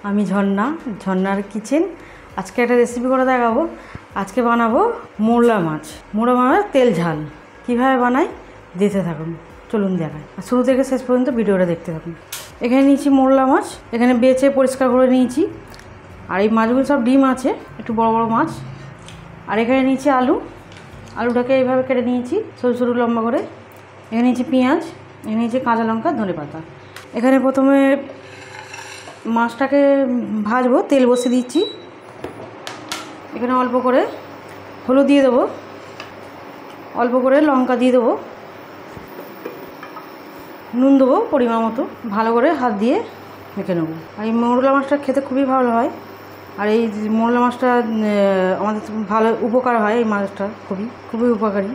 আমি ঝর্ণা, ঝর্ণার কিচেন। আজকে একটা রেসিপি করে দেখাবো। আজকে বানাবো মোরলা মাছ। মোরলা মাছের তেল ঝাল কীভাবে বানাই দেখতে থাকুন। চলুন দেখাই, শুরু থেকে শেষ পর্যন্ত ভিডিওটা দেখতে থাকুন। এখানে নিয়েছি মোরলা মাছ, এখানে বেছে পরিষ্কার করে নিয়েছি। আর এই মাছগুলো সব ডিম আছে, একটু বড় বড় মাছ। আর এখানে নিয়েছি আলু, আলুটাকে এইভাবে কেটে নিয়েছি সরু সরু লম্বা করে। এখানে নিয়েছি পেঁয়াজ, এখানে নিয়েছি কাঁচা লঙ্কা, ধনেপাতা। এখানে প্রথমে মাছটাকে ভাজবো, তেল বসিয়ে দিচ্ছি। এখানে অল্প করে হলুদ দিয়ে দেবো, অল্প করে লঙ্কা দিয়ে দেবো, নুন দেবো পরিমাণ মতো। ভালো করে হাত দিয়ে মেখে নেবো। আর এই মোরলা মাছটা খেতে খুবই ভালো হয়। আর এই মোরলা মাছটা আমাদের ভালো উপকার হয়, এই মাছটা খুবই উপকারী।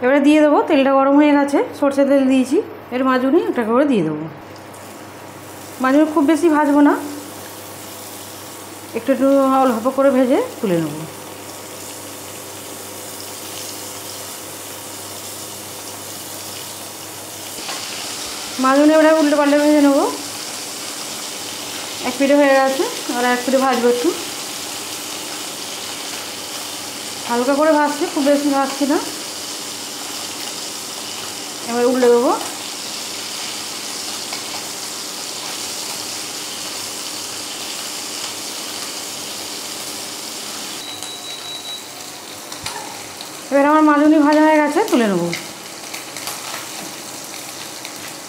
এবারে দিয়ে দেবো, তেলটা গরম হয়ে গেছে, সরষে তেল দিয়েছি। এর মাঝুনি একটা করে দিয়ে দেবো। মাঝুনি খুব বেশি ভাজবো না, একটু একটু অল্প করে ভেজে তুলে নেব। মাঝুনি এবারে উল্টে পাল্টে ভেজে নেবো। এক পিঠে হয়ে গেছে, আর এক পিঠে ভাজবো। একটু হালকা করে ভাজছি, খুব বেশি ভাজছি না। এবার উল্টে দেবো। এবার আমার মাঝুনি ভাজা হয়ে গেছে, তুলে নেব।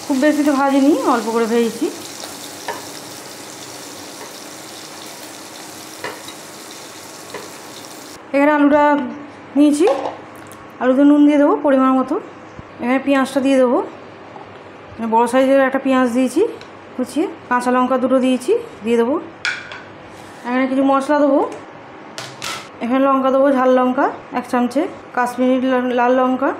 খুব বেশি তো ভাজিনি, অল্প করে ভেজেছি। এখানে আলুটা নিয়েছি, আলুতে নুন দিয়ে দেবো পরিমাণ মতো। এখানে পেঁয়াজটা দিয়ে দেবো, বড় সাইজের একটা পেঁয়াজ দিয়েছি কুচিয়ে। কাঁচা লঙ্কা দুটো দিয়েছি, দিয়ে দেবো। এখানে কিছু মশলা দেবো। এখানে লঙ্কা দেবো, ঝাল লঙ্কা 1 চামচে, কাশ্মীরি লাল লঙ্কা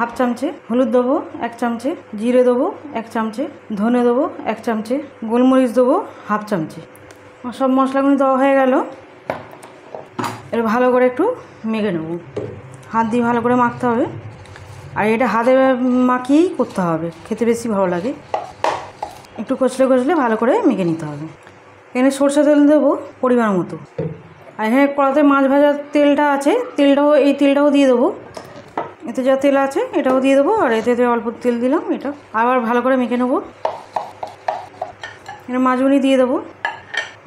1/2 চামচে, হলুদ দেবো 1 চামচে, জিরে দেবো 1 চামচে, ধনে দেবো 1 চামচে, গোলমরিচ দেবো 1/2 চামচে। সব মশলাগুলো দেওয়া হয়ে গেল। এর ভালো করে একটু মেখে নেব, হাত দিয়ে ভালো করে মাখতে হবে। আর এটা হাতে মাখিয়েই করতে হবে, খেতে বেশি ভালো লাগে। একটু কচলে কচলে ভালো করে মেখে নিতে হবে। এখানে সরষে তেল দেবো পরিমাণ মতো। আর এখানে কড়াতে মাছ ভাজার তেলটা আছে, এই তেলটাও দিয়ে দেবো। এতে যা তেল আছে এটাও দিয়ে দেবো, আর এতে অল্প তেল দিলাম। এটা আবার ভালো করে মেখে নেবো। এখানে মাছগুনি দিয়ে দেবো।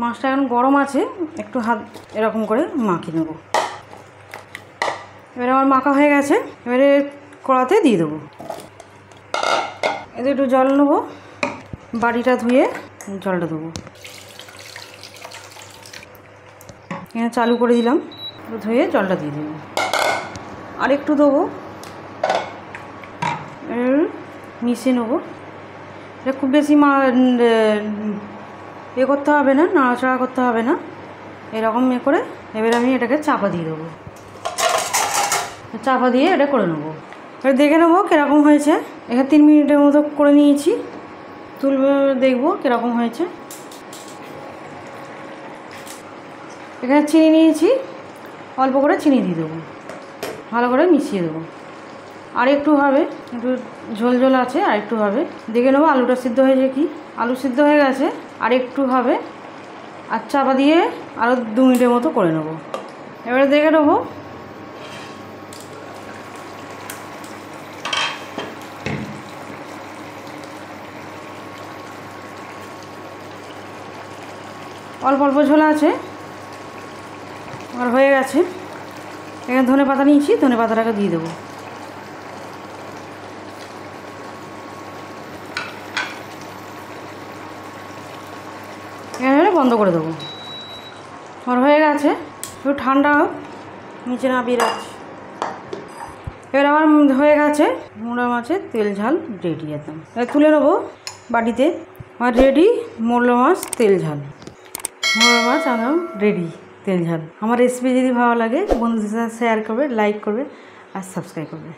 মাছটা এখন গরম আছে, একটু হাত এরকম করে মাখিয়ে নেব। এবারে আমার মাখা হয়ে গেছে, এবারে কড়াতে দিয়ে দেবো। এতে একটু জল নেবো, বাটিটা ধুয়ে জলটা দেবো। এখানে চালু করে দিলাম, ধুয়ে জলটা দিয়ে দেবো। আর একটু দেবো, মিশিয়ে নেবো। এটা খুব বেশি করতে হবে না, নাড়াচাড়া করতে হবে না, এরকম করে। এবার আমি এটাকে চাপা দিয়ে দেবো। চাপা দিয়ে এটা করে নেবো। এবার দেখে নেবো কীরকম হয়েছে। এখানে 3 মিনিটের মতো করে নিয়েছি, তুলবে দেখবো কীরকম হয়েছে। এখানে চিনি নিয়েছি, অল্প করে চিনি দিয়ে দেবো, ভালো করে মিশিয়ে দেবো। আর একটু হবে, একটু ঝোল ঝোল আছে, আর একটু হবে। দেখে নেবো আলুটা সিদ্ধ হয়েছে কি। আলু সিদ্ধ হয়ে গেছে, আর একটু হবে। আর চাপা দিয়ে আরও 2 মিনিটের মতো করে নেবো। এবারে দেখে নেবো। অল্প অল্প ঝোল আছে, আর হয়ে গেছে। এখানে ধনে পাতা নিয়েছি, ধনে পাতাটাকে দিয়ে দেবো। এখানে বন্ধ করে দেবো। আর হয়ে গেছে, একটু ঠান্ডা হোক, নিচে না বেরাচ্ছে। এবার আমার হয়ে গেছে মোরলা মাছের তেল ঝাল রেডি। একদম এবার তুলে নেবো বাটিতে। আমার রেডি মোরলা মাছ তেল ঝাল। মোরলা মাছ একদম রেডি তেল ঝাল। আমার রেসিপি যদি ভালো লাগে বন্ধুদের সাথে শেয়ার করবে, লাইক করবে, আর সাবস্ক্রাইব করবে।